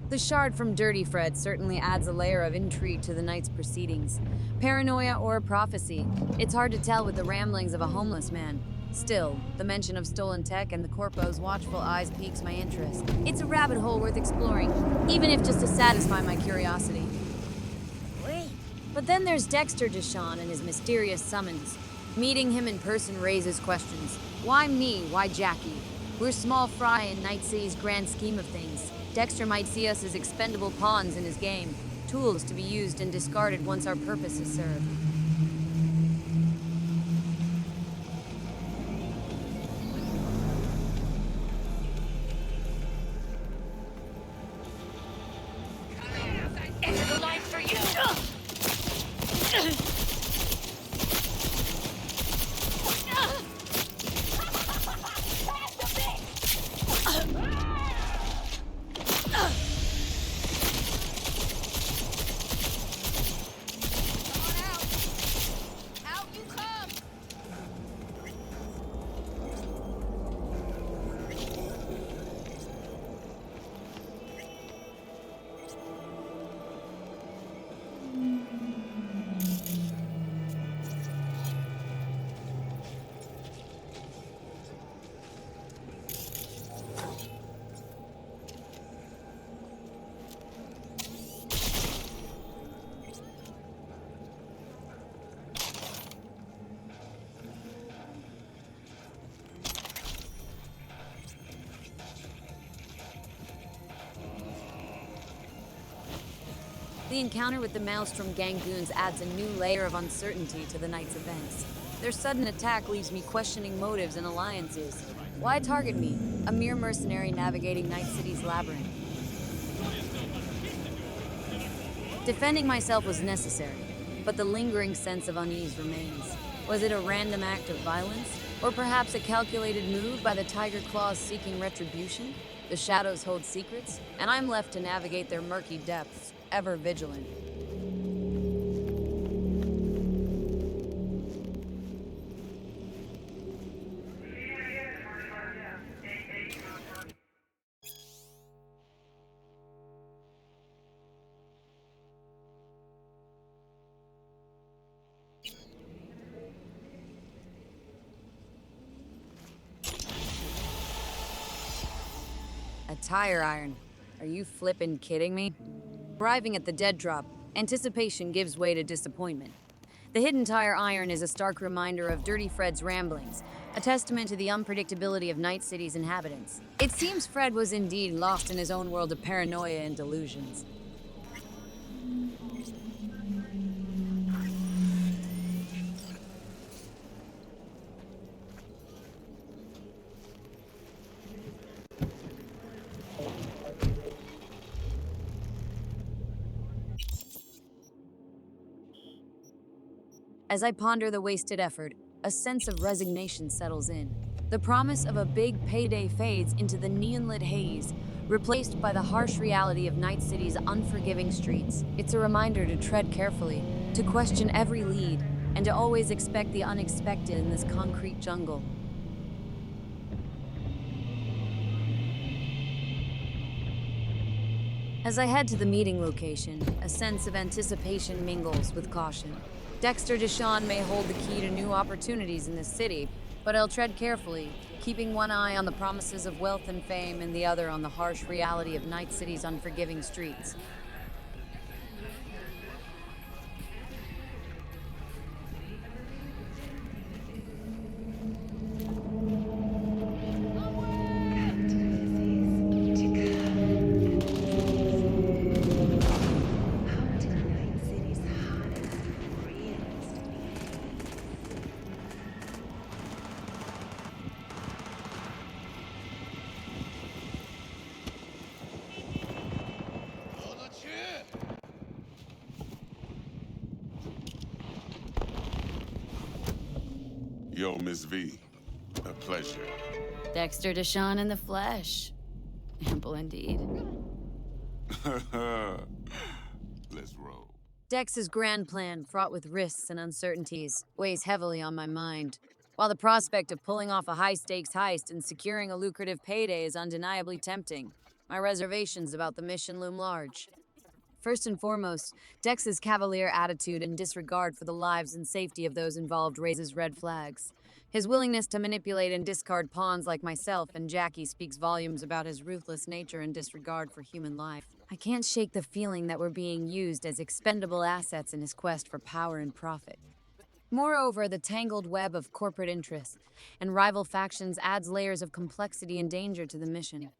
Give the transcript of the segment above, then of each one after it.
The shard from Dirty Fred certainly adds a layer of intrigue to the night's proceedings. Paranoia or prophecy, it's hard to tell with the ramblings of a homeless man. Still, the mention of stolen tech and the corpo's watchful eyes piques my interest. It's a rabbit hole worth exploring, even if just to satisfy my curiosity. Wait. But then there's Dexter Deshawn and his mysterious summons. Meeting him in person raises questions. Why me? Why Jackie? We're small fry in Night City's grand scheme of things. Dexter might see us as expendable pawns in his game, tools to be used and discarded once our purpose is served. Enter the line for you! The encounter with the Maelstrom gang goons adds a new layer of uncertainty to the night's events. Their sudden attack leaves me questioning motives and alliances. Why target me, a mere mercenary navigating Night City's labyrinth? Defending myself was necessary, but the lingering sense of unease remains. Was it a random act of violence? Or perhaps a calculated move by the Tiger Claws seeking retribution? The shadows hold secrets, and I'm left to navigate their murky depths, ever vigilant. A tire iron. Are you flippin' kidding me? Arriving at the dead drop, anticipation gives way to disappointment. The hidden tire iron is a stark reminder of Dirty Fred's ramblings, a testament to the unpredictability of Night City's inhabitants. It seems Fred was indeed lost in his own world of paranoia and delusions. As I ponder the wasted effort, a sense of resignation settles in. The promise of a big payday fades into the neon-lit haze, replaced by the harsh reality of Night City's unforgiving streets. It's a reminder to tread carefully, to question every lead, and to always expect the unexpected in this concrete jungle. As I head to the meeting location, a sense of anticipation mingles with caution. Dexter Deshawn may hold the key to new opportunities in this city, but I'll tread carefully, keeping one eye on the promises of wealth and fame and the other on the harsh reality of Night City's unforgiving streets. Yo, Miss V, a pleasure. Dexter Deshawn in the flesh. Ample indeed. Let's roll. Dex's grand plan, fraught with risks and uncertainties, weighs heavily on my mind. While the prospect of pulling off a high-stakes heist and securing a lucrative payday is undeniably tempting, My reservations about the mission loom large. First and foremost, Dex's cavalier attitude and disregard for the lives and safety of those involved raises red flags. His willingness to manipulate and discard pawns like myself and Jackie speaks volumes about his ruthless nature and disregard for human life. I can't shake the feeling that we're being used as expendable assets in his quest for power and profit. Moreover, the tangled web of corporate interests and rival factions adds layers of complexity and danger to the mission.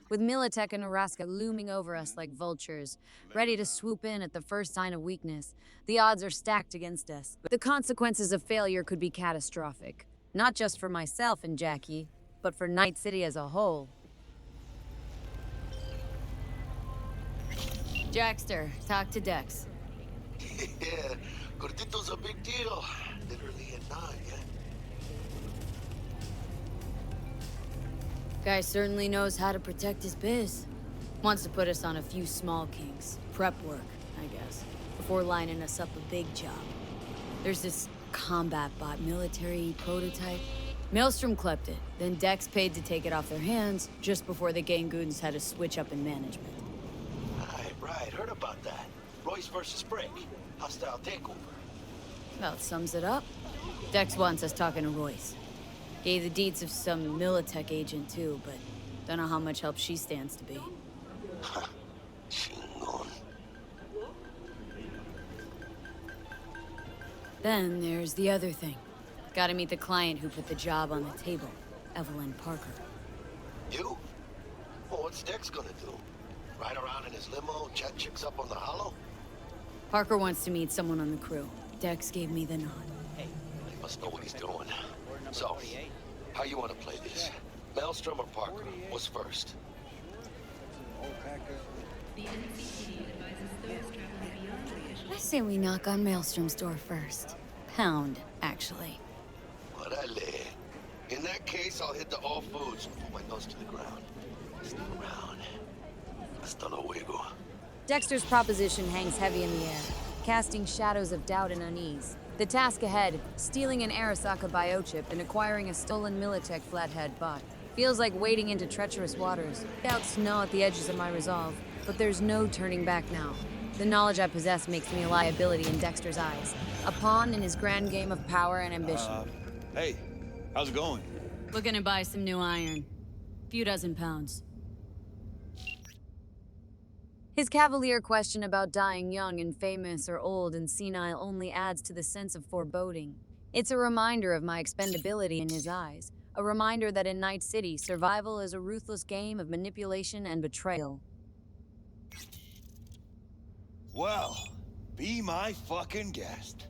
With Militech and Araska looming over us like vultures, ready to swoop in at the first sign of weakness, the odds are stacked against us. The consequences of failure could be catastrophic, not just for myself and Jackie, but for Night City as a whole. Jackster, talk to Dex. Yeah, Gordito's a big deal. Literally at 9, yeah? Guy certainly knows how to protect his biz. Wants to put us on a few small kinks. Prep work, I guess, before lining us up a big job. There's this combat bot military prototype. Maelstrom clept it, then Dex paid to take it off their hands just before the Gangoons had a switch up in management. Right, heard about that. Royce versus Brick. Hostile takeover. About sums it up. Dex wants us talking to Royce. Gave the deeds of some Militech agent too, but don't know how much help she stands to be. Chingon. Then there's the other thing. Gotta meet the client who put the job on the table, Evelyn Parker. You? Well, what's Dex gonna do? Ride around in his limo, chat chicks up on the hollow? Parker wants to meet someone on the crew. Dex gave me the nod. He must know what he's doing. So, how you want to play this? Maelstrom or Parker? What's first? I say we knock on Maelstrom's door first. Pound, actually. Orale. In that case, I'll hit the all foods and put my nose to the ground. Stick around. Hasta luego. Dexter's proposition hangs heavy in the air, casting shadows of doubt and unease. The task ahead, stealing an Arasaka biochip and acquiring a stolen Militech flathead bot, feels like wading into treacherous waters. Doubts gnaw at the edges of my resolve, but there's no turning back now. The knowledge I possess makes me a liability in Dexter's eyes, a pawn in his grand game of power and ambition. Hey, how's it going? Looking to buy some new iron. Few dozen pounds. His cavalier question about dying young and famous or old and senile only adds to the sense of foreboding. It's a reminder of my expendability in his eyes, a reminder that in Night City, survival is a ruthless game of manipulation and betrayal. Well, be my fucking guest.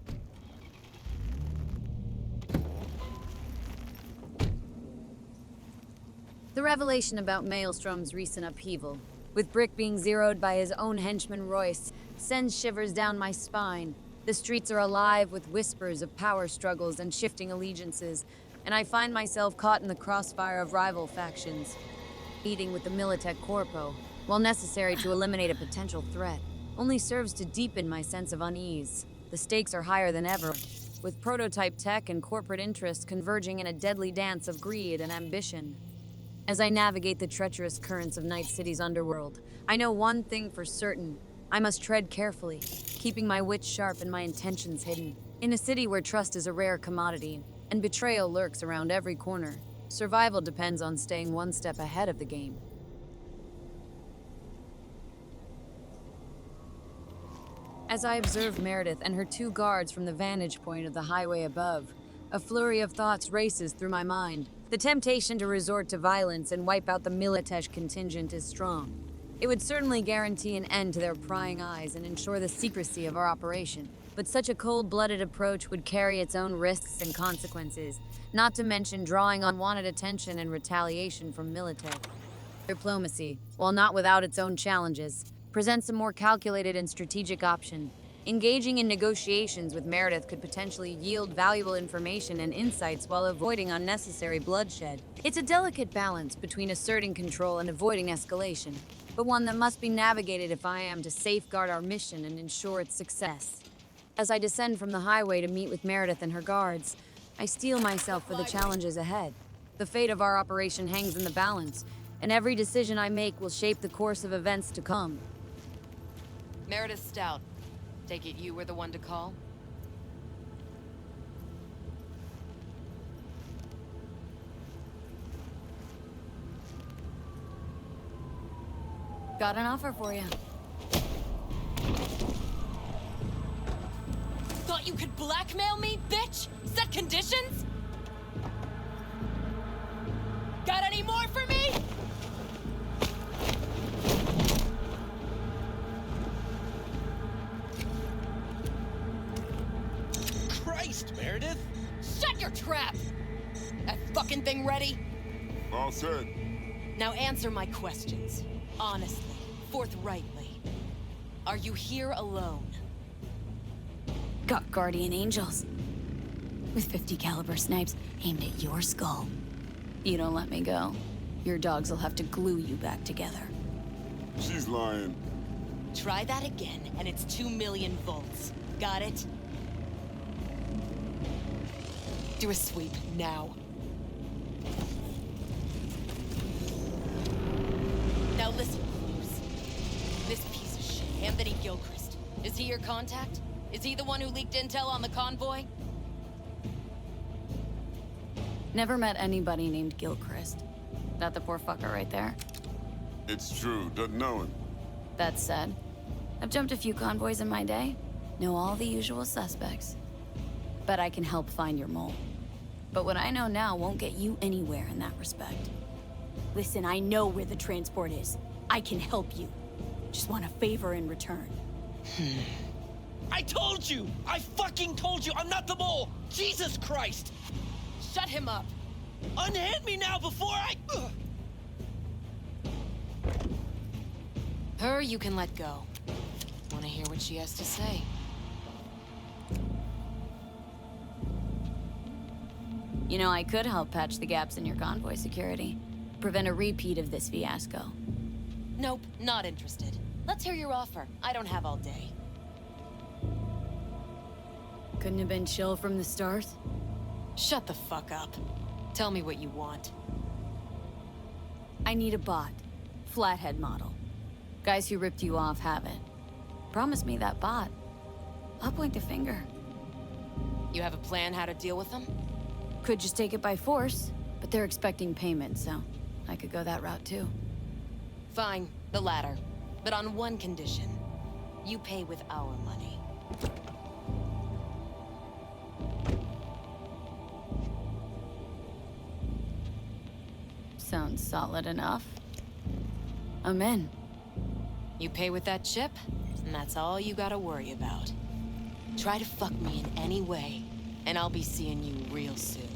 The revelation about Maelstrom's recent upheaval, with Brick being zeroed by his own henchman Royce, sends shivers down my spine. The streets are alive with whispers of power struggles and shifting allegiances, and I find myself caught in the crossfire of rival factions. Meeting with the Militech Corpo, while necessary to eliminate a potential threat, only serves to deepen my sense of unease. The stakes are higher than ever, with prototype tech and corporate interests converging in a deadly dance of greed and ambition. As I navigate the treacherous currents of Night City's underworld, I know one thing for certain. I must tread carefully, keeping my wits sharp and my intentions hidden. In a city where trust is a rare commodity, and betrayal lurks around every corner, survival depends on staying one step ahead of the game. As I observe Meredith and her two guards from the vantage point of the highway above, a flurry of thoughts races through my mind. The temptation to resort to violence and wipe out the Militech contingent is strong. It would certainly guarantee an end to their prying eyes and ensure the secrecy of our operation. But such a cold-blooded approach would carry its own risks and consequences, not to mention drawing unwanted attention and retaliation from Militech. Diplomacy, while not without its own challenges, presents a more calculated and strategic option. Engaging in negotiations with Meredith could potentially yield valuable information and insights while avoiding unnecessary bloodshed. It's a delicate balance between asserting control and avoiding escalation, but one that must be navigated if I am to safeguard our mission and ensure its success. As I descend from the highway to meet with Meredith and her guards, I steel myself for the challenges ahead. The fate of our operation hangs in the balance, and every decision I make will shape the course of events to come. Meredith Stout. Take it you were the one to call? Got an offer for you. Thought you could blackmail me, bitch? Set conditions? Got any more for me? Christ, Meredith! Shut your trap! That fucking thing ready? All set. Now answer my questions. Honestly, forthrightly. Are you here alone? Got guardian angels. With 50 caliber snipes aimed at your skull. You don't let me go, your dogs will have to glue you back together. She's lying. Try that again, and it's 2 million volts. Got it? Do a sweep, now. Now listen, close. This piece of shit, Anthony Gilchrist. Is he your contact? Is he the one who leaked intel on the convoy? Never met anybody named Gilchrist. That the poor fucker right there? It's true, doesn't know him. That said, I've jumped a few convoys in my day. Know all the usual suspects. Bet I can help find your mole. But what I know now won't get you anywhere in that respect. Listen, I know where the transport is. I can help you. Just want a favor in return. I told you! I fucking told you! I'm not the mole! Jesus Christ! Shut him up! Unhand me now before I... Her you can let go. Wanna hear what she has to say? You know, I could help patch the gaps in your convoy security. Prevent a repeat of this fiasco. Nope, not interested. Let's hear your offer. I don't have all day. Couldn't have been chill from the start? Shut the fuck up. Tell me what you want. I need a bot. Flathead model. Guys who ripped you off have it. Promise me that bot. I'll point the finger. You have a plan how to deal with them? Could just take it by force, but they're expecting payment, so I could go that route too. Fine, the latter. But on one condition. You pay with our money. Sounds solid enough. I'm in. You pay with that chip, and that's all you gotta worry about. Try to fuck me in any way, and I'll be seeing you real soon.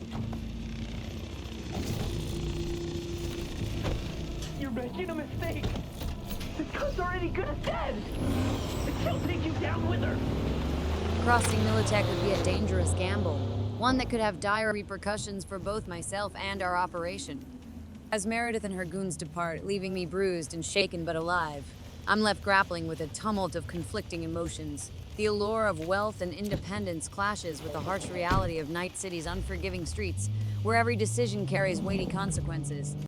You're making a mistake! The cunt's already good as dead! She'll take you down with her! Crossing Militech would be a dangerous gamble. One that could have dire repercussions for both myself and our operation. As Meredith and her goons depart, leaving me bruised and shaken but alive, I'm left grappling with a tumult of conflicting emotions. The allure of wealth and independence clashes with the harsh reality of Night City's unforgiving streets, where every decision carries weighty consequences.